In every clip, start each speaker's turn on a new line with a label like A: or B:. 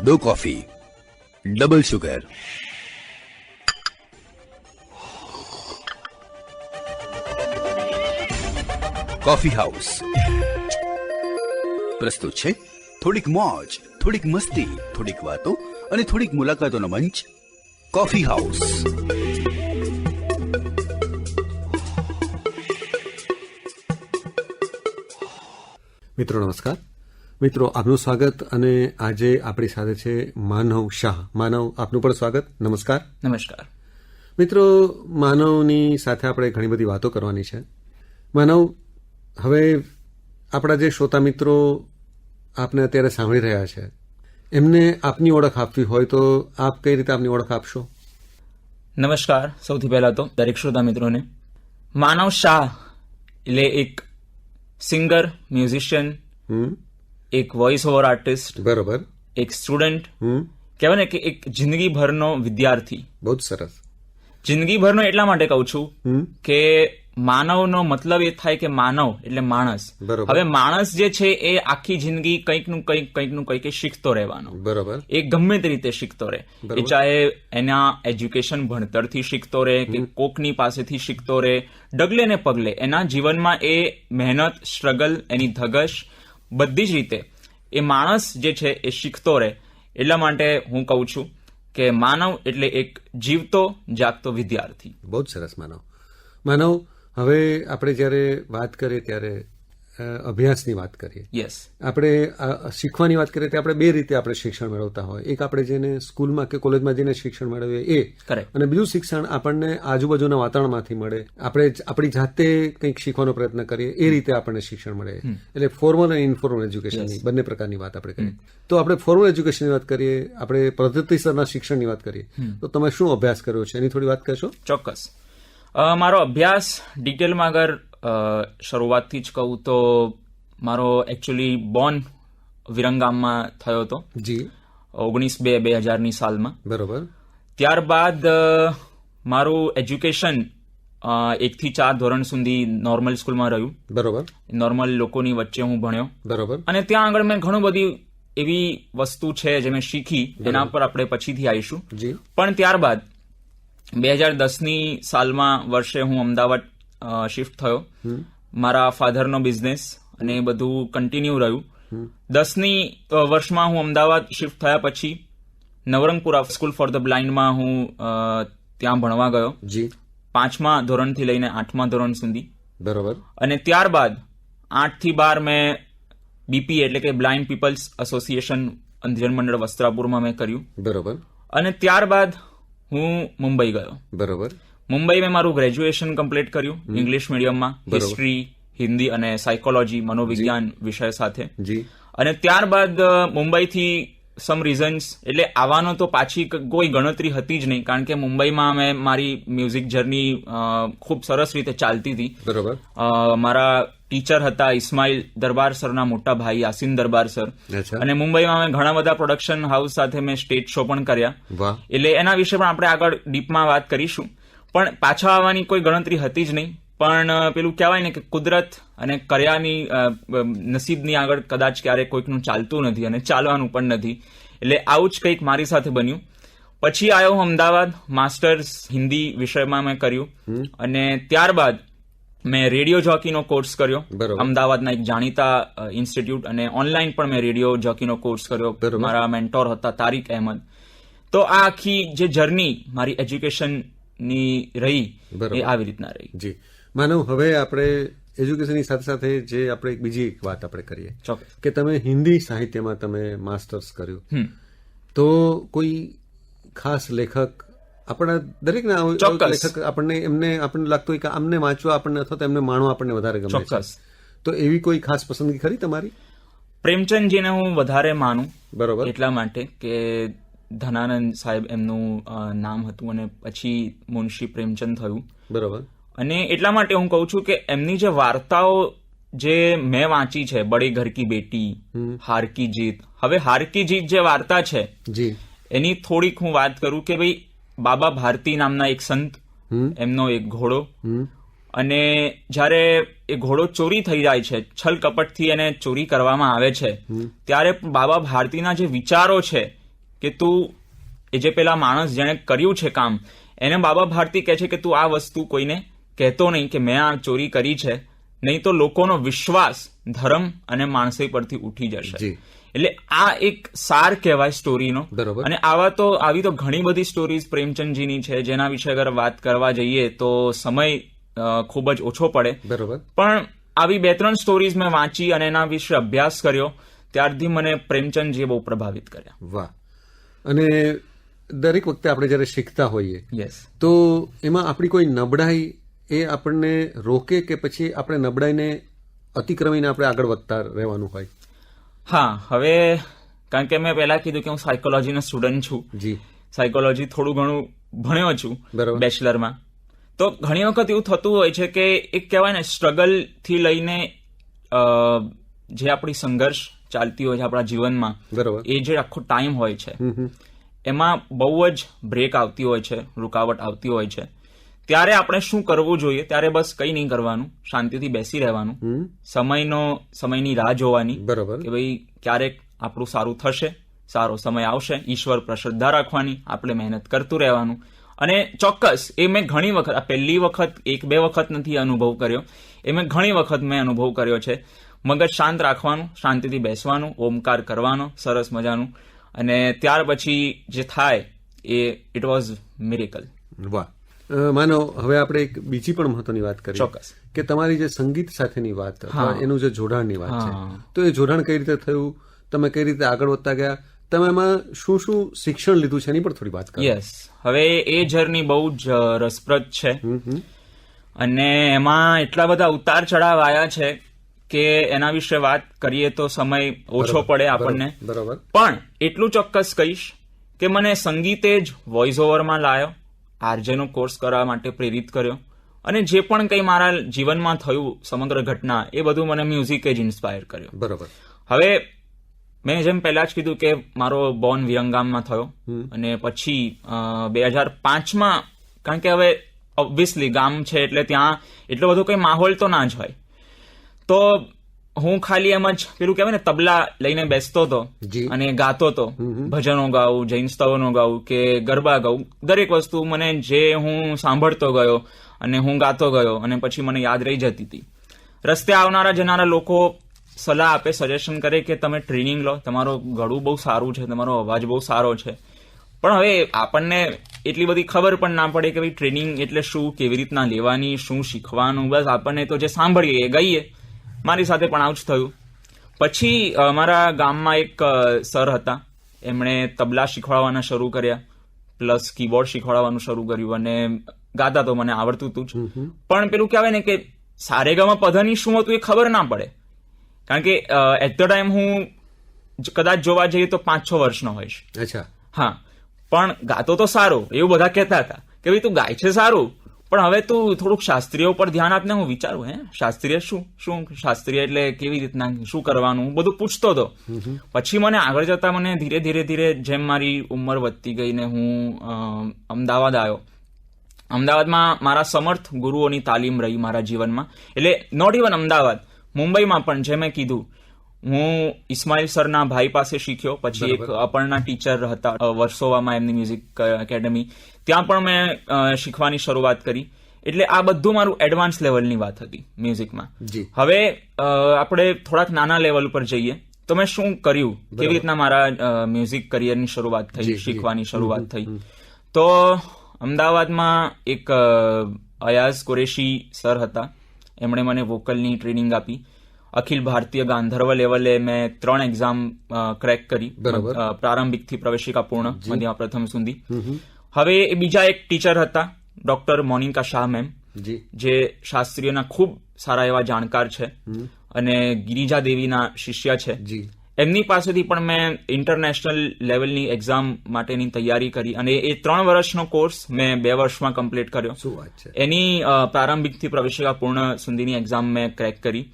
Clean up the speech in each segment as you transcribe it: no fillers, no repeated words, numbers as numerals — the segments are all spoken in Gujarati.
A: 2 coffee, double sugar. Coffee house प्रस्तुत છે થોડીક મોજ, થોડીક મસ્તી, થોડીક વાતો અને થોડીક મુલાકાતોનો મંચ કોફી હાઉસ।
B: મિત્રો નમસ્કાર। મિત્રો આપનું સ્વાગત અને આજે આપણી સાથે છે માનવ શાહ। માનવ, આપનું પણ સ્વાગત। નમસ્કાર।
C: નમસ્કાર
B: મિત્રો, માનવની સાથે આપણે ઘણી બધી વાતો કરવાની છે। માનવ, હવે આપણા જે શ્રોતા મિત્રો આપને અત્યારે સાંભળી રહ્યા છે એમને આપની ઓળખ આપવી હોય તો આપ કઈ રીતે આપની ઓળખ આપશો?
C: નમસ્કાર। સૌથી પહેલા તો દરેક શ્રોતા મિત્રોને માનવ શાહ એટલે એક સિંગર, મ્યુઝિશિયન, એક વોઇસ ઓવર આર્ટિસ્ટ,
B: બરોબર,
C: એક સ્ટુડન્ટ, કહેવાય ને કે એક જિંદગીભરનો વિદ્યાર્થી।
B: બહુ જ સરસ।
C: જિંદગીભરનો એટલા માટે કહું છું કે માનવનો મતલબ એ થાય કે માનવ એટલે માણસ।
B: બરોબર।
C: હવે માણસ જે છે એ આખી જિંદગી કંઈકનું કંઈક શીખતો રહેવાનો।
B: બરોબર।
C: એ ગમે તે રીતે શીખતો રહે, એ ચાહે એના એજ્યુકેશન ભણતરથી શીખતો રહે કે કોકની પાસેથી શીખતો રહે, ડગલે ને પગલે એના જીવનમાં એ મહેનત, સ્ટ્રગલ, એની ધગશ બધી જ રીતે એ માણસ જે છે એ શીખતો રહે। એટલા માટે હું કહું છું કે માનવ એટલે એક જીવતો જાગતો વિદ્યાર્થી।
B: બહુ જ સરસ માનવ। માનવ, હવે આપણે જ્યારે વાત કરીએ ત્યારે અભ્યાસની વાત કરીએ।
C: યસ,
B: આપણે શીખવાની વાત કરીએ તો આપણે બે રીતે આપણે શિક્ષણ મેળવતા હોય। એક આપણે જેને સ્કૂલમાં કે કોલેજમાં જઈને શિક્ષણ મેળવીએ એ,
C: કરેક્ટ।
B: અને બીજું શિક્ષણ આપણને આજુબાજુના વાતાવરણમાંથી મળે, આપણે આપણી જાતે કંઈક શીખવાનો પ્રયત્ન કરીએ એ રીતે આપણને શિક્ષણ મળે। એટલે ફોર્મલ અને ઇનફોર્મલ એજ્યુકેશનની બંને પ્રકારની વાત આપણે કરીએ। તો આપણે ફોર્મલ એજ્યુકેશનની વાત કરીએ, આપણે પદ્ધતિસરના શિક્ષણની વાત કરીએ તો તમે શું અભ્યાસ કર્યો છે એની થોડી વાત કરશો?
C: ચોક્કસ। મારો અભ્યાસ ડિટેલમાં અગર શરૂઆતથી જ કહું તો મારો એકચ્યુઅલી બોર્ન વિરંગામમાં થયો હતો
B: જી,
C: 19/2/2000ની સાલમાં।
B: બરોબર।
C: ત્યારબાદ મારું એજ્યુકેશન 1 થી 4 ધોરણ સુધી નોર્મલ સ્કૂલમાં રહ્યું।
B: બરોબર।
C: નોર્મલ લોકોની વચ્ચે હું ભણ્યો
B: બરોબર।
C: અને ત્યાં આગળ મેં ઘણું બધી એવી વસ્તુ છે જે મેં શીખી, એના પર આપણે પછીથી આવીશું।
B: જી।
C: પણ ત્યારબાદ 2010ની સાલમાં વર્ષે હું અમદાવાદ શિફ્ટ થયો। મારા ફાધરનો બિઝનેસ અને એ બધું કન્ટિન્યુ રહ્યું। 10ની વર્ષમાં હું અમદાવાદ શિફ્ટ થયા પછી નવરંગપુરા સ્કૂલ ફોર ધ બ્લાઇન્ડમાં હું ત્યાં ભણવા ગયો,
B: જી,
C: 5મા ધોરણથી લઈને 8મા ધોરણ સુધી।
B: બરોબર।
C: અને ત્યારબાદ 8 થી 12 મેં બીપી એટલે કે blind people's association Andhjan Mandal વસ્ત્રાપુરમાં મેં કર્યું।
B: બરોબર।
C: અને ત્યારબાદ હું મુંબઈ ગયો।
B: બરોબર।
C: મુંબઈ મેં મારું ગ્રેજ્યુએશન કમ્પ્લીટ કર્યું ઇંગ્લિશ મીડિયમમાં, હિસ્ટ્રી, હિન્દી અને સાયકોલોજી, મનોવિજ્ઞાન વિષય સાથે।
B: જી।
C: અને ત્યારબાદ મુંબઈથી સમ રીઝન્સ એટલે આવવાનો તો પાછી કોઈ ગણતરી હતી જ નહીં, કારણ કે મુંબઈમાં મેં મારી મ્યુઝિક જર્ની ખૂબ સરસ રીતે ચાલતી હતી।
B: બરોબર।
C: મારા ટીચર હતા ઇસ્માઇલ દરબાર સરના મોટા ભાઈ યાસીન દરબાર સર।
B: અચ્છા।
C: અને મુંબઈમાં મેં ઘણા બધા પ્રોડક્શન હાઉસ સાથે મેં સ્ટેજ શો પણ કર્યા।
B: વાહ।
C: એટલે એના વિશે પણ આપણે આગળ ડીપમાં વાત કરીશું। પણ પાછા આવવાની કોઈ ગણતરી હતી જ નહીં, પણ પેલું કહેવાય ને કે કુદરત અને કર્યાની નસીબની આગળ કદાચ ક્યારેક કોઈકનું ચાલતું નથી અને ચાલવાનું પણ નથી। એટલે આવું જ કંઈક મારી સાથે બન્યું। પછી આવ્યો હું અમદાવાદ, માસ્ટર્સ હિન્દી વિષયમાં મેં કર્યું અને ત્યારબાદ મેં રેડિયો જોકીનો કોર્સ કર્યો અમદાવાદના એક જાણીતા ઇન્સ્ટિટ્યૂટ, અને ઓનલાઈન પણ મેં રેડિયો જોકીનો કોર્સ કર્યો। મારા મેન્ટોર હતા તારિક અહેમદ। તો આ આખી જે જર્ની મારી એજ્યુકેશનની રહી એ આવી રીતના રહી।
B: જી માનવ, હવે આપણે એજ્યુકેશનની સાથે સાથે જે આપણે બીજી એક વાત આપણે કરીએ કે તમે હિન્દી સાહિત્યમાં તમે માસ્ટર્સ કર્યું, તો કોઈ ખાસ લેખક આપણા દરેકના લેખક આપણને લાગતું હોય કે આમને વાંચવા આપણને અથવા તો એમને માણવા આપણને વધારે ગમે છે, તો એવી કોઈ ખાસ પસંદગી ખરી તમારી?
C: પ્રેમચંદજીને હું વધારે માનું।
B: બરોબર।
C: એટલા માટે કે ધનાનંદ સાહેબ એમનું નામ હતું અને પછી મુનશી પ્રેમચંદ થયું।
B: બરોબર।
C: અને એટલા માટે હું કહું છું કે એમની જે વાર્તાઓ જે મેં વાંચી છે, બડી ઘર કી બેટી, હાર કી જીત, હવે હાર કી જીત જે વાર્તા છે
B: જી,
C: એની થોડીક હું વાત કરું કે ભાઈ બાબા ભારતી નામના એક સંત, એમનો એક ઘોડો, અને જ્યારે એ ઘોડો ચોરી થઈ જાય છે, છલ કપટથી એને ચોરી કરવામાં આવે છે, ત્યારે બાબા ભારતીના જે વિચારો છે કે તું એ જે પેલા માણસ જેને કર્યું છે કામ એને બાબા ભારતી કહે છે કે તું આ વસ્તુ કોઈને કહેતો નહીં કે મેં આ ચોરી કરી છે, નહીં તો લોકોનો વિશ્વાસ ધર્મ અને માણસાઈ પરથી ઉઠી જશે. એટલે આ એક સાર કહેવાય સ્ટોરીનો. અને આવી તો ઘણી બધી સ્ટોરીઝ પ્રેમચંદજીની છે જેના વિશે અગર વાત કરવા જઈએ તો સમય ખૂબ જ ઓછો પડે. પણ આવી 2-3 સ્ટોરીઝ મેં વાંચી અને એના વિશે અભ્યાસ કર્યો ત્યારથી મને પ્રેમચંદજીએ બહુ પ્રભાવિત કર્યા.
B: વાહ. અને દરેક વખતે આપણે જયારે શીખતા હોઈએ તો એમાં આપણી કોઈ નબળાઈ એ આપણને રોકે કે પછી આપણે નબળાઈને અતિક્રમીને આપણે આગળ વધતા રહેવાનું હોય?
C: હા, હવે કારણ કે મેં પહેલા કીધું કે હું સાયકોલોજીનો સ્ટુડન્ટ છું. સાયકોલોજી થોડું ઘણું ભણ્યો છું બેચલરમાં. તો ઘણી વખત એવું થતું હોય છે કે એક કહેવાય ને સ્ટ્રગલ થી લઈને જે આપણી સંઘર્ષ ચાલતી હોય છે આપણા જીવનમાં, એ જે આખો ટાઈમ હોય છે એમાં બહુ જ બ્રેક આવતી હોય છે, રૂકાવટ આવતી હોય છે. ત્યારે આપણે શું કરવું જોઈએ? ત્યારે બસ કંઈ નહીં કરવાનું, શાંતિથી બેસી રહેવાનું, સમયની રાહ જોવાની કે ભાઈ ક્યારેક આપણું સારું થશે, સારો સમય આવશે, ઈશ્વર પર શ્રદ્ધા રાખવાની, આપણે મહેનત કરતું રહેવાનું. અને ચોક્કસ એ મેં ઘણી વખત, આ પહેલી વખત 1-2 વખત નથી અનુભવ કર્યો, એ મેં ઘણી વખત મેં અનુભવ કર્યો છે. મગજ શાંત રાખવાનું, શાંતિથી બેસવાનું, ઓમકાર કરવાનો સરસ મજાનું, અને ત્યાર પછી જે થાય એ ઇટ વોઝ મિરેકલ.
B: વાહ. માનો હવે આપણે એક બીજી પણ મહત્વની વાત કરીએ.
C: ચોક્કસ.
B: કે તમારી જે સંગીત સાથેની વાત, એનું જે જોડાણની વાત છે, તો એ જોડાણ કઈ રીતે થયું, તમે કઈ રીતે આગળ વધતા ગયા, તમે એમાં શું શું શિક્ષણ લીધું છે એની પર થોડી વાત કરો.
C: યસ. હવે એ જર્ની બહુ જ રસપ્રદ છે અને એમાં એટલા બધા ઉતાર ચઢાવ આવ્યા છે કે એના વિશે વાત કરીએ તો સમય ઓછો પડે આપણને. પણ એટલું ચોક્કસ કહીશ કે મને સંગીતે જ વોઇસ ઓવરમાં લાવ્યો, આરજેનો કોર્સ કરવા માટે પ્રેરિત કર્યો, અને જે પણ કંઈ મારા જીવનમાં થયું સમગ્ર ઘટના એ બધું મને મ્યુઝિકે જ ઇન્સ્પાયર કર્યો. હવે મેં જેમ પહેલા જ કીધું કે મારો બોર્ન વિરંગામમાં થયો અને પછી 2005માં, કારણ કે હવે ઓબ્વિયસલી ગામ છે એટલે ત્યાં એટલો બધો કંઈ માહોલ તો ના જ હોય, તો હું ખાલી એમ જ પેલું કહેવાય ને તબલા લઈને બેસતો હતો અને ગાતો હતો. ભજનો ગાઉં, જૈન સ્તવનો ગાઉં કે ગરબા ગાઉં, દરેક વસ્તુ મને જે હું સાંભળતો ગયો અને હું ગાતો ગયો અને પછી મને યાદ રહી જતી હતી. રસ્તે આવનારા જનારા લોકો સલાહ આપે, સજેશન કરે કે તમે ટ્રેનિંગ લો, તમારો ગળું બહુ સારું છે, તમારો અવાજ બહુ સારો છે. પણ હવે આપણને એટલી બધી ખબર પણ ના પડે કે ભાઈ ટ્રેનિંગ એટલે શું, કેવી રીતના લેવાની, શું શીખવાનું. બસ આપણને તો જે સાંભળીએ એ ગાઈએ. મારી સાથે પણ આવું જ થયું. પછી અમારા ગામમાં એક સર હતા, એમણે તબલા શીખવાડવાના શરૂ કર્યા, પ્લસ કીબોર્ડ શીખવાડવાનું શરૂ કર્યું, અને ગાતા તો મને આવડતું હતું જ, પણ પેલું કહેવાય ને કે સારેગામા પધની શું હતું એ ખબર ના પડે. કારણ કે એટ ધ ટાઈમ હું કદાચ જોવા જઈએ તો 5-6 વર્ષનો હોઈશ. હા, પણ ગાતો તો સારો, એવું બધા કહેતા હતા કે ભાઈ તું ગાય છે સારું, પણ હવે તું થોડુંક શાસ્ત્રીય ઉપર ધ્યાન આપને. હું વિચારું શાસ્ત્રીય શું શાસ્ત્રીય એટલે કેવી રીતના, શું કરવાનું, બધું પૂછતો હતો. પછી મને આગળ જતા મને ધીરે ધીરે જેમ મારી ઉંમર વધતી ગઈ ને હું અમદાવાદ આવ્યો. અમદાવાદમાં મારા સમર્થ ગુરુઓની તાલીમ રહી મારા જીવનમાં. એટલે નોટ ઇવન અમદાવાદ, મુંબઈમાં પણ જે મેં કીધું, હું ઇસ્માઇલ સરના ભાઈ પાસે શીખ્યો. પછી એક અપર્ણા ટીચર હતા વર્સોવામાં, એમની મ્યુઝિક એકેડમી, ત્યાં પણ મેં શીખવાની શરૂઆત કરી. એટલે આ બધું મારું એડવાન્સ લેવલની વાત હતી મ્યુઝિકમાં. હવે આપણે થોડાક નાના લેવલ ઉપર જઈએ તો મેં શું કર્યું, કેવી રીતના મારા મ્યુઝિક કરિયરની શરૂઆત થઈ, શીખવાની શરૂઆત થઈ. તો અમદાવાદમાં એક અયાઝ કુરેશી સર હતા, એમણે મને વોકલની ટ્રેનિંગ આપી. અખિલ ભારતીય ગાંધર્વ લેવલે મેં 3 એક્ઝામ ક્રેક કરી, પ્રારંભિકથી પ્રવેશિકા પૂર્ણ, મધ્યમાં પ્રથમ સુધી. હવે એ બીજા એક ટીચર હતા, ડોક્ટર મોનિકા શાહ મેમ, જે શાસ્ત્રીયના ખૂબ સારા એવા જાણકાર છે અને ગિરિજા દેવીના શિષ્ય છે. એમની પાસેથી પણ મેં ઇન્ટરનેશનલ લેવલની એક્ઝામ માટેની તૈયારી કરી અને એ 3 વર્ષનો કોર્સ મેં 2 વર્ષમાં કમ્પ્લીટ કર્યો. એની પ્રારંભિકથી પ્રવેશિકા પૂર્ણ સુધીની એક્ઝામ મેં ક્રેક કરી.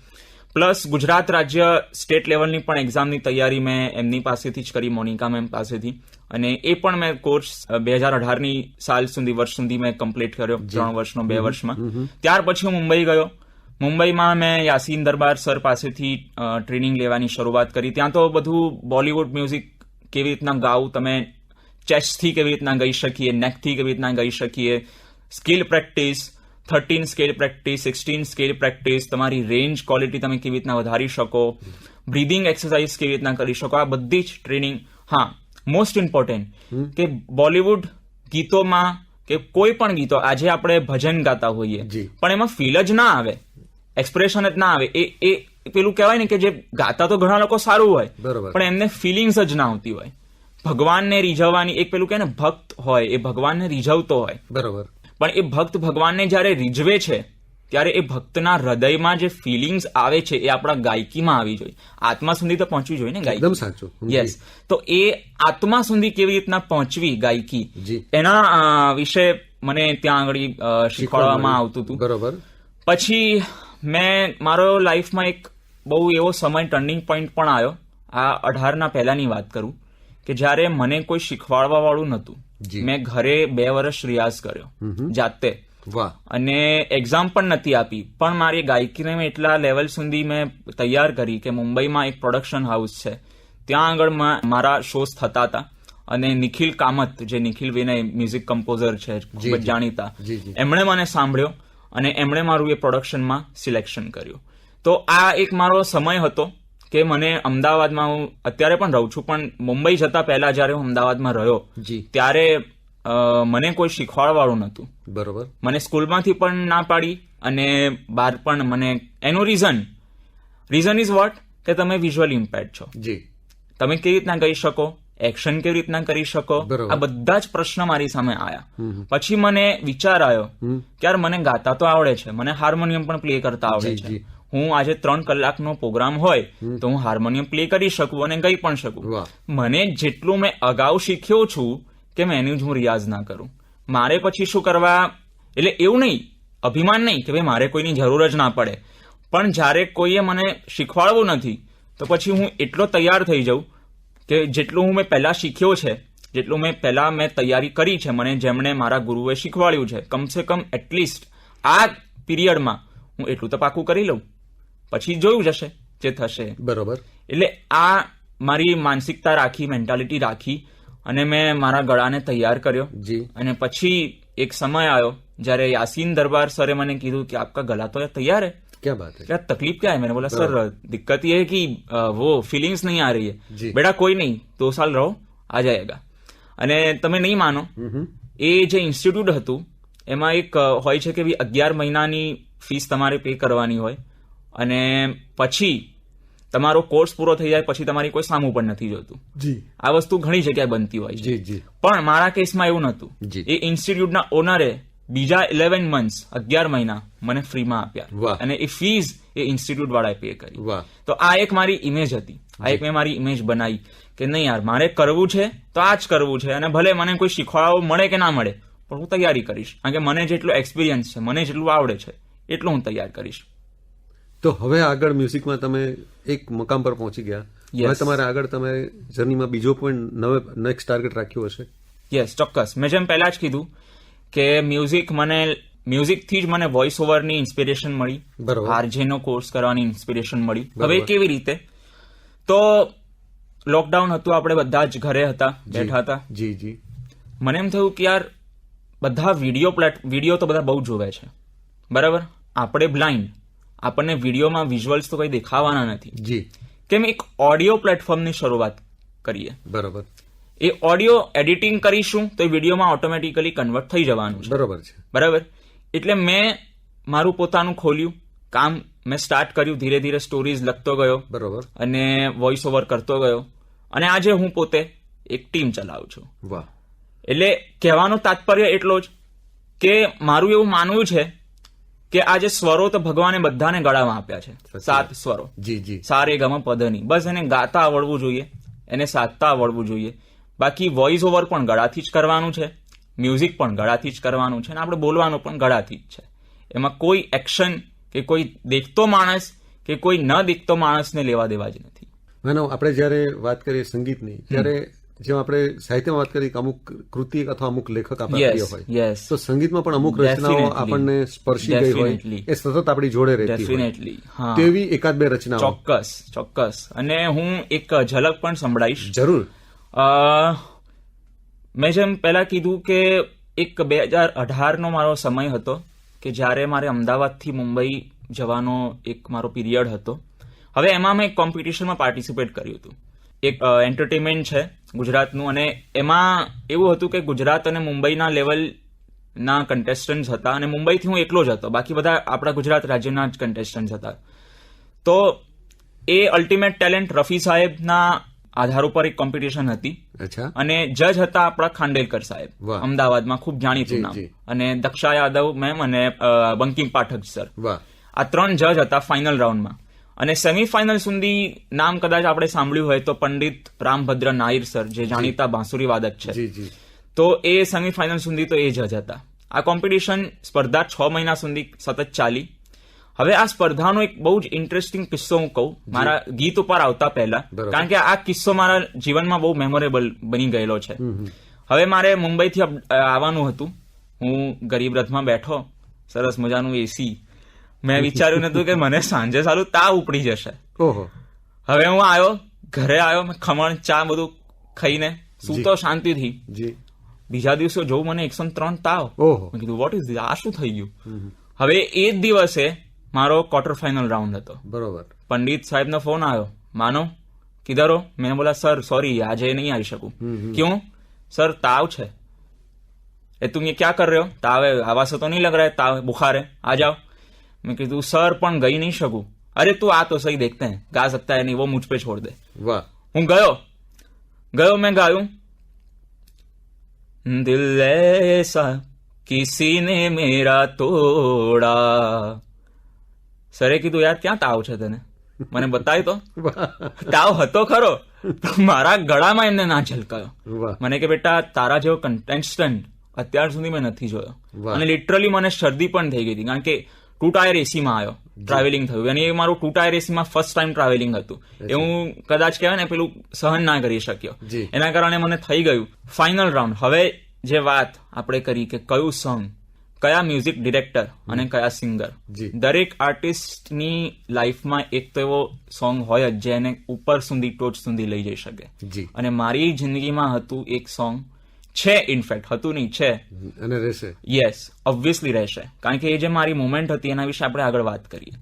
C: પ્લસ ગુજરાત રાજ્ય સ્ટેટ લેવલની પણ એક્ઝામની તૈયારી મેં એમની પાસેથી જ કરી, મોનિકા મેમ પાસેથી. અને એ પણ મેં કોર્સ 2018ની સાલ સુધી, વર્ષ સુધી મેં કમ્પ્લીટ કર્યો, 3 વર્ષનો 2 વર્ષમાં. ત્યાર પછી હું મુંબઈ ગયો. મુંબઈમાં મેં યાસીન દરબાર સર પાસેથી ટ્રેનિંગ લેવાની શરૂઆત કરી. ત્યાં તો બધું બોલિવૂડ મ્યુઝિક કેવી રીતના ગાવું, તમે ચેસ્ટથી કેવી રીતના ગાઈ શકીએ, નેકથી કેવી રીતના ગાઈ શકીએ, skill practice, 13 scale practice, 16 scale practice, તમારી રેન્જ ક્વોલિટી તમે કેવી રીતના વધારી શકો, બ્રીધિંગ એક્સરસાઇઝ કેવી રીતના કરી શકો, આ બધી જ ટ્રેનિંગ. હા, મોસ્ટ ઇમ્પોર્ટન્ટ કે બોલિવૂડ ગીતોમાં કે કોઈ પણ ગીતો, આજે આપણે ભજન ગાતા હોઈએ પણ એમાં ફીલ જ ના આવે, એક્સપ્રેશન જ ના આવે, એ પેલું કહેવાય ને કે જે ગાતા તો ઘણા લોકો સારું હોય પણ એમને ફિલિંગ્સ જ ના આવતી હોય. ભગવાનને રીઝવવાની એક પેલું કે ને ભક્ત હોય એ ભગવાનને રીઝવતો હોય, બરોબર, પણ એ ભક્ત ભગવાનને જયારે રીઝવે છે ત્યારે એ ભક્તના હૃદયમાં જે ફિલિંગ્સ આવે છે એ આપણા ગાયકીમાં આવી જોઈએ, આત્મા સુધી તો પહોંચવી જોઈએ ને ગાયકી. એકદમ સાચું. યસ, તો એ આત્મા સુધી કેવી રીતના પહોંચવી ગાયકી, એના વિશે મને ત્યાં આગળ શીખવાડવામાં આવતું હતું. બરોબર. પછી મેં મારો લાઈફમાં એક બહુ એવો સમય ટર્નિંગ પોઈન્ટ પણ આવ્યો, આ 18 પહેલાની વાત કરું, કે જયારે મને કોઈ શીખવાડવા વાળું નતું. મેં ઘરે 2 વર્ષ રિયાઝ કર્યો જાતે, અને એક્ઝામ પણ નથી આપી, પણ મારી ગાયકીને મેં એટલા લેવલ સુધી મેં તૈયાર કરી કે મુંબઈમાં એક પ્રોડક્શન હાઉસ છે, ત્યાં આગળ મારા શોઝ થતા હતા, અને નિખિલ કામત, જે નિખિલ વિનય મ્યુઝિક કમ્પોઝર છે, ખૂબ જ જાણીતા, એમણે મને સાંભળ્યો અને એમણે મારું એ પ્રોડક્શનમાં સિલેક્શન કર્યું. તો આ એક મારો સમય હતો કે મને અમદાવાદમાં, હું અત્યારે પણ રહું છું, પણ મુંબઈ જતા પહેલા જયારે હું અમદાવાદમાં રહ્યો ત્યારે મને કોઈ શીખવાડવાળું નતું. બરોબર. મને સ્કૂલમાંથી પણ ના પાડી અને બહાર પણ મને, એનું રીઝન ઇઝ વોટ, કે તમે વિઝ્યુઅલ ઇમ્પેર્ડ છો, તમે કેવી રીતના ગાઈ શકો, એક્શન કેવી રીતના કરી શકો, આ બધા જ પ્રશ્ન મારી સામે આયા. પછી મને વિચાર આવ્યો કે યાર મને ગાતા તો આવડે છે, મને હાર્મોનિયમ પણ પ્લે કરતા આવડે છે, હું આજે 3 કલાકનો પ્રોગ્રામ હોય તો હું હાર્મોનિયમ પ્લે કરી શકું અને ગાઈ પણ શકું. મને જેટલું મેં અગાઉ શીખ્યો છું કે મેં એનું જ હું રિયાઝ ના કરું. મારે પછી શું કરવા, એટલે એવું નહીં, અભિમાન નહીં કે ભાઈ મારે કોઈની જરૂર જ ના પડે, પણ જ્યારે કોઈએ મને શીખવાડવું નથી તો પછી હું એટલો તૈયાર થઈ જાઉં કે જેટલું હું મેં પહેલા શીખ્યો છે, જેટલું મેં પહેલા તૈયારી કરી છે, મને જેમણે મારા ગુરુએ શીખવાડ્યું છે, કમસે કમ એટલીસ્ટ આ પીરિયડમાં હું એટલું તો પાકું કરી લઉં, પછી જોયું જશે જે થશે. બરોબર. એટલે આ મારી માનસિકતા રાખી, મેન્ટાલિટી રાખી, અને મેં મારા ગળાને તૈયાર કર્યો. અને પછી એક સમય આવ્યો जયારે यासीन दरबार सरे मैंने कीधु कि आपका गला तो तैयार है, क्या बात है, क्या तकलीफ क्या है? मैंने बोला सर दिक्कत ये है कि वो फीलिंग्स नहीं आ रही है. बेटा कोई नहीं, 2 साल रहो, आ जाएगा. અને તમે નહીં માનો, એ જે ઇન્સ્ટિટ્યૂટ હતું એમાં એક હોય છે કે 11 મહિનાની ફીસ તમારે પે કરવાની હોય, અને પછી તમારો કોર્સ પૂરો થઈ જાય પછી તમારી કોઈ સામું પણ નથી જોતું. આ વસ્તુ ઘણી જગ્યાએ બનતી હોય છે, પણ મારા કેસમાં એવું નતું. એ ઇન્સ્ટિટ્યૂટના ઓનરે બીજા 11 મંથ્સ 11 મહિના મને ફ્રીમાં આપ્યા, અને એ ફીઝ એ ઇન્સ્ટિટ્યૂટ વાળાએ પે કરી. તો આ એક મારી ઇમેજ હતી, આ એક મેં મારી ઇમેજ બનાવી કે નહીં યાર મારે કરવું છે તો આ જ કરવું છે, અને ભલે મને કોઈ શીખવાડવા મળે કે ના મળે પણ હું તૈયારી કરીશ, કારણ કે મને જેટલો એક્સપિરિયન્સ છે, મને જેટલું આવડે છે એટલું હું તૈયાર કરીશ.
B: તો હવે આગળ મ્યુઝિકમાં તમે એક મકામ પર પહોંચી ગયા, હવે તમારે આગળ તમે જર્નીમાં બીજો પણ નેક્સ્ટ ટાર્ગેટ રાખ્યો હશે?
C: યસ, ચોક્કસ. મેં જેમ પહેલા જ કીધું કે મ્યુઝિકથી જ મને વોઇસ ઓવરની ઇન્સ્પિરેશન મળી, આરજેનો કોર્સ કરવાની ઇન્સ્પિરેશન મળી. હવે કેવી રીતે, તો લોકડાઉન હતું, આપણે બધા જ ઘરે હતા, બેઠા હતા. મને એમ થયું કે યાર બધા વિડીયો તો બધા બહુ જોવે છે, બરાબર, આપણે બ્લાઇન્ડ, આપણને વિડીયોમાં વિઝ્યુઅલ્સ તો કઈ દેખાવાના નથી, કેમ એક ઓડિયો પ્લેટફોર્મની શરૂઆત કરીએ. બરાબર. એ ઓડિયો એડિટિંગ કરીશું તો એ વિડીયોમાં ઓટોમેટિકલી કન્વર્ટ થઈ જવાનું છે. બરાબર છે. બરાબર. એટલે મેં મારું પોતાનું ખોલ્યું કામ, મેં સ્ટાર્ટ કર્યું, ધીરે ધીરે સ્ટોરીઝ લખતો ગયો. બરાબર. અને વોઇસ ઓવર કરતો ગયો, અને આજે હું પોતે એક ટીમ ચલાવું છું. વાહ. એટલે કહેવાનું તાત્પર્ય એટલો જ કે મારું એવું માનવું છે કે આ જે સ્વરો તો ભગવાને બધાને ગળામાં આપ્યા છે, 7 સ્વરો, સા રે ગ મ પ ધ ની, બસ એને ગાતા આવડવું જોઈએ, એને સાધતા આવડવું જોઈએ. બાકી વોઇસ ઓવર પણ ગળાથી જ કરવાનું છે, મ્યુઝિક પણ ગળાથી જ કરવાનું છે, અને આપણે બોલવાનું પણ ગળાથી જ છે. એમાં કોઈ એક્શન કે કોઈ દેખતો માણસ કે કોઈ ન દેખતો માણસને લેવા દેવા જ નથી.
B: આપણે જયારે વાત કરીએ સંગીતની, ત્યારે જેમ આપણે સાહિત્યમાં વાત કરી કે અમુક કૃતિ અથવા અમુક લેખક આપણા પ્રિય હોય, તો સંગીતમાં પણ અમુક રચનાઓ આપણને સ્પર્શી ગઈ હોય, એ સતત આપણી જોડે રહેતી હોય, તેવી 1-2 રચનાઓ.
C: ચોક્કસ. અને હું એક ઝલક પણ સંભળાઈશ.
B: જરૂર.
C: મેં જેમ પહેલા કીધું કે એક 2018 મારો સમય હતો કે જ્યારે મારે અમદાવાદથી મુંબઈ જવાનો એક મારો પીરિયડ હતો. હવે એમાં મેં એક કોમ્પિટિશનમાં પાર્ટિસિપેટ કર્યું હતું. એક એન્ટરટેનમેન્ટ છે ગુજરાતનું, અને એમાં એવું હતું કે ગુજરાત અને મુંબઈના લેવલના કન્ટેસ્ટન્ટ હતા, અને મુંબઈથી હું એકલો જ હતો, બાકી બધા આપણા ગુજરાત રાજ્યના જ કન્ટેસ્ટન્ટ હતા. તો એ અલ્ટિમેટ ટેલેન્ટ રફી સાહેબના આધાર ઉપર એક કોમ્પિટિશન હતી, અને જજ હતા આપણા ખાંડેલકર સાહેબ, અમદાવાદમાં ખૂબ જાણીતું નામ, અને દક્ષા યાદવ મેમ અને બંકિમ પાઠક સર, આ 3 જજ હતા ફાઇનલ રાઉન્ડમાં. અને સેમીફાઇનલ સુધી નામ કદાચ આપણે સાંભળ્યું હોય તો પંડિત રામભદ્ર નાયર સર, જે જાણીતા બાંસુરી વાદક છે, તો એ સેમીફાઇનલ સુધી તો એ જજ હતા. આ કોમ્પિટિશન સ્પર્ધા 6 મહિના સુધી સતત ચાલી. હવે આ સ્પર્ધાનો એક બહુ જ ઇન્ટરેસ્ટિંગ કિસ્સો હું કહું મારા ગીત ઉપર આવતા પહેલા, કારણ કે આ કિસ્સો મારા જીવનમાં બહુ મેમોરેબલ બની ગયેલો છે. હવે મારે મુંબઈથી આવવાનું હતું, હું ગરીબ રથમાં બેઠો, સરસ મજાનું એસી. મેં વિચાર્યું નતું કે મને સાંજે સારું તાવ ઉપડી જશે. હવે હું આવ્યો, ઘરે આવ્યો, મેં ખમણ ચા બધું ખાઈને સૂતો શાંતિથી. બીજા દિવસે જોઉં મને 103 તાવ. મેં કીધું વોટ ઇઝ ધીસ, આ શું થઈ ગયું? હવે એ જ દિવસે મારો ક્વાર્ટર ફાઇનલ રાઉન્ડ હતો. બરોબર. પંડિત સાહેબનો ફોન આવ્યો, માનો કિધર હો? મેં બોલા સર સોરી આજે નહીં આવી શકું. ક્यों? सर ताव है. तुम ये क्या कर रहे हो? ताव है, हवा से तो नहीं लग रहा है, ताव बुखार है, आ जाओ. मैं कहती हूँ सर पण गई नहीं सकूं. अरे तू आ तो सही, देखते हैं गा सकता है नहीं, वो मुझ पे छोड़ दे. वाह. હું ગયો મેં ગાયું, દિલ ऐसा किसी ने मेरा तोड़ा. સરે કીધું યાર ક્યાં તાવ છે તને, મને બતાવી તો. તાવ હતો ખરો, મારા ગળામાં એમને ના ઝલકાયો. મને કે બેટા તારા જેવો કન્ટેસ્ટન્ટ અત્યાર સુધી મેં નથી જોયો. અને લિટરલી મને શરદી પણ થઈ ગઈ હતી, કારણ કે 2 ટાયર એસીમાં આવ્યો, ટ્રાવેલિંગ થયું, અને એ મારું 2 ટાયર એસીમાં ફર્સ્ટ ટાઈમ ટ્રાવેલિંગ હતું. એ હું કદાચ કહેવાય ને પેલું સહન ના કરી શક્યો, એના કારણે મને થઈ ગયું. Final round. હવે જે વાત આપણે કરી કે કયું સોંગ, કયા મ્યુઝિક ડિરેક્ટર અને કયા સિંગર, દરેક આર્ટિસ્ટની લાઈફમાં એક તો એવો સોંગ હોય જ જે એને ઉપર સુધી ટોચ સુધી લઈ જઈ શકે. અને મારી જિંદગીમાં હતું એક સોંગ, છે ઇનફેક્ટ, હતું નહીં છે, અને રહેશે. યસ, ઓબ્વિયસલી રહેશે, કારણ કે એ જે મારી મોમેન્ટ હતી એના વિશે આપણે આગળ વાત કરીએ.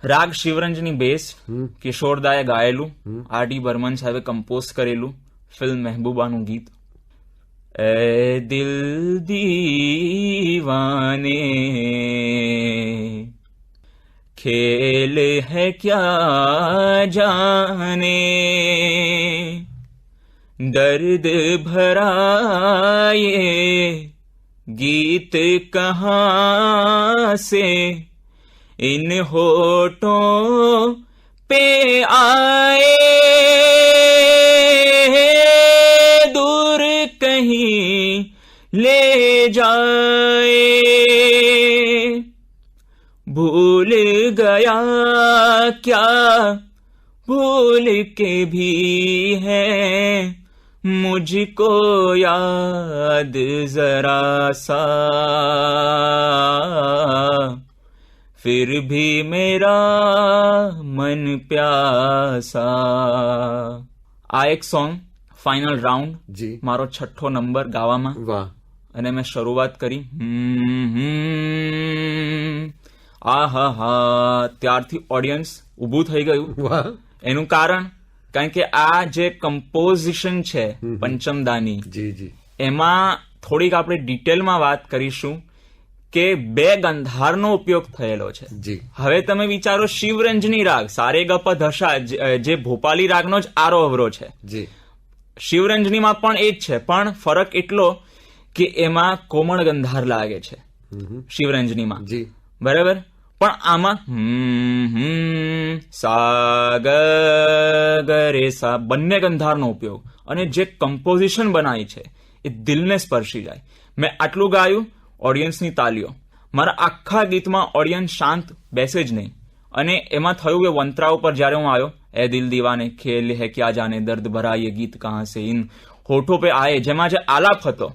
C: રાગ શિવરંજની બેસ, કિશોરદાએ ગાયેલું, આર.ડી. બર્મન સાહેબે કમ્પોઝ કરેલું, ફિલ્મ મહેબૂબાનું ગીત. ए दिल दीवाने खेल है क्या जाने, दर्द भरा ये गीत कहाँ से इन होठों पे आए, कहीं ले जाए, भूल गया क्या भूल के भी है मुझको याद जरा सा, फिर भी मेरा મન પ્યાસા. આ એક સોંગ ફાઇનલ રાઉન્ડ, મારો 6ઠ્ઠો નંબર ગાવામાં. વાહ. અને મેં શરૂઆત કરી, આહા, ત્યારથી ઓડિયન્સ ઊભું થઈ ગયું. એનું કારણ, કારણ કે આ જે કમ્પોઝિશન છે પંચમદાની, એમાં થોડીક આપણે ડિટેલમાં વાત કરીશું કે 2 ગંધારનો ઉપયોગ થયેલો છે. હવે તમે વિચારો, શિવરંજની રાગ સારેગપ ધશા જે ભોપાલી રાગનો જ આરો અવરો છે, શિવરંજનીમાં પણ એ જ છે, પણ ફરક એટલો કે એમાં કોમળ ગંધાર લાગે છે શિવરંજનીમાં, બરાબર. પણ આમાં સા ગ રે સા બંને ગંધારનો ઉપયોગ, અને જે કમ્પોઝિશન બનાવી છે એ દિલને સ્પર્શી જાય. મેં આટલું ગાયું, ઓડિયન્સની તાલીઓ. મારા આખા ગીતમાં ઓડિયન્સ શાંત બેસે જ નહીં. અને એમાં થયું કે વંતરા ઉપર જયારે હું આવ્યો, એ દિલ દીવાને ખેલ હે ક્યા જાને દર્દ ભરા યે ગીત કહા સે ઇન હોઠો પે આયે, જેમાં જે આલાપ હતો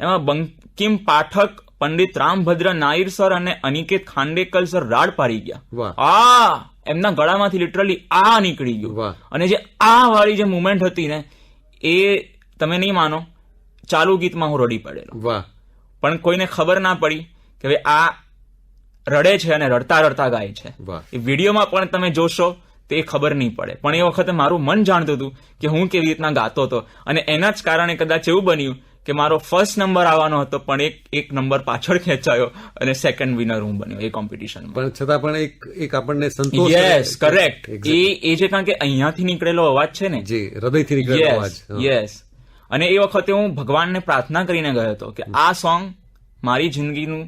C: એમાં બંકિમ પાઠક, પંડિત રામભદ્ર નાયર સર અને અનિકેત ખાંડેકર સર રાડ પાડી ગયા. એમના ગળામાંથી લિટરલી આ નીકળી ગયું. અને જે આ વાળી જે મુમેન્ટ હતી ને, એ તમે નહીં માનો, ચાલુ ગીતમાં હું રડી પડેલો,
B: વાહ,
C: પણ કોઈને ખબર ના પડી કે ભાઈ આ રડે છે અને રડતા રડતા ગાય છે.
B: વાહ.
C: એ વિડીયોમાં પણ તમે જોશો તો એ ખબર નહીં પડે, પણ એ વખતે મારું મન જાણતું હતું કે હું કેવી રીતના ગાતો હતો, અને એના જ કારણે કદાચ એવું બન્યું કે મારો ફર્સ્ટ નંબર આવવાનો હતો, પણ એક નંબર પાછળ ખેંચાયો અને સેકન્ડ વિનર હું બન્યો એ કોમ્પિટિશનમાં.
B: પણ છતાં પણ એક આપણને સંતોષ.
C: Yes, correct. એ છે કારણ કે અહીંયાથી નીકળેલો અવાજ છે ને,
B: જી, હૃદયથી નીકળેલો અવાજ.
C: યસ. અને એ વખતે હું ભગવાનને પ્રાર્થના કરીને ગયો હતો કે આ સોંગ મારી જિંદગીનું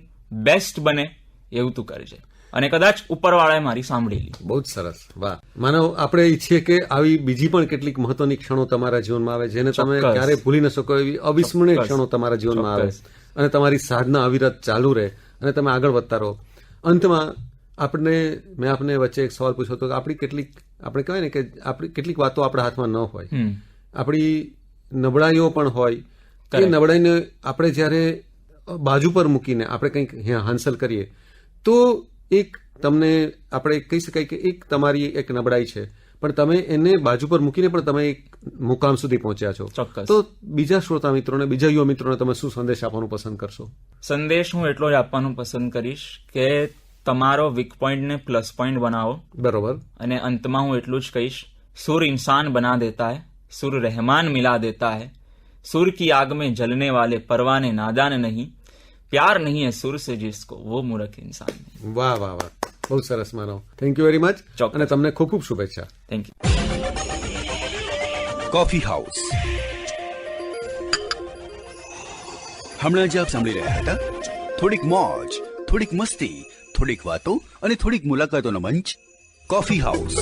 C: બેસ્ટ બને એવું તું કરજે, અને કદાચ ઉપરવાળાએ મારી સાંભળેલી.
B: બહુ જ સરસ, વાહ. માનવ આપણે ઈચ્છીએ કે આવી બીજી પણ કેટલીક મહત્વની ક્ષણો તમારા જીવનમાં આવે જેને તમે ક્યારે ભૂલી ન શકો, એવી અવિસ્મરણીય ક્ષણો તમારા જીવનમાં આવે અને તમારી સાધના અવિરત ચાલુ રહે અને તમે આગળ વધતા રહો. અંતમાં મેં આપને વચ્ચે એક સવાલ પૂછ્યો હતો કે આપણે કહેવાય ને કે આપણી કેટલીક વાતો આપણા હાથમાં ન હોય, આપણી નબળાઈઓ પણ હોય, એ નબળાઈને આપણે જ્યારે બાજુ પર મૂકીને આપણે કંઈક હાંસલ કરીએ તો એક તમને આપણે કહી શકાય કે એક તમારી એક નબળાઈ છે, પણ તમે એને બાજુ પર મૂકીને પણ તમે એક મુકામ સુધી પહોંચ્યા છો. તો બીજા શ્રોતા મિત્રોને, બીજા યુવા મિત્રોને તમે શું સંદેશ આપવાનું પસંદ કરશો?
C: સંદેશ હું એટલો જ આપવાનું પસંદ કરીશ કે તમારો વીક પોઈન્ટને પ્લસ પોઈન્ટ બનાવો.
B: બરોબર.
C: અને અંતમાં હું એટલું જ કહીશ, સુર ઇન્સાન બના દેતા હૈ, સુર રહેમાન મિલા દેતા હૈ, સુર કી આગ में जलने वाले परवाने नादान नहीं, प्यार नहीं है सुर से जिसको वो मूर्ख इंसान है.
B: વાહ વાહ વાહ, બહુ સરસ માનવ. થેન્ક યુ વેરી મચ, અને તમને ખૂબ ખૂબ શુભેચ્છા.
C: Thank you.
A: Coffee house. હમણાં જ આપ સાંભળી રહ્યા હતા થોડીક મોજ, થોડીક મસ્તી, થોડીક વાતો અને થોડીક મુલાકાતોનો મંચ, કોફી હાઉસ.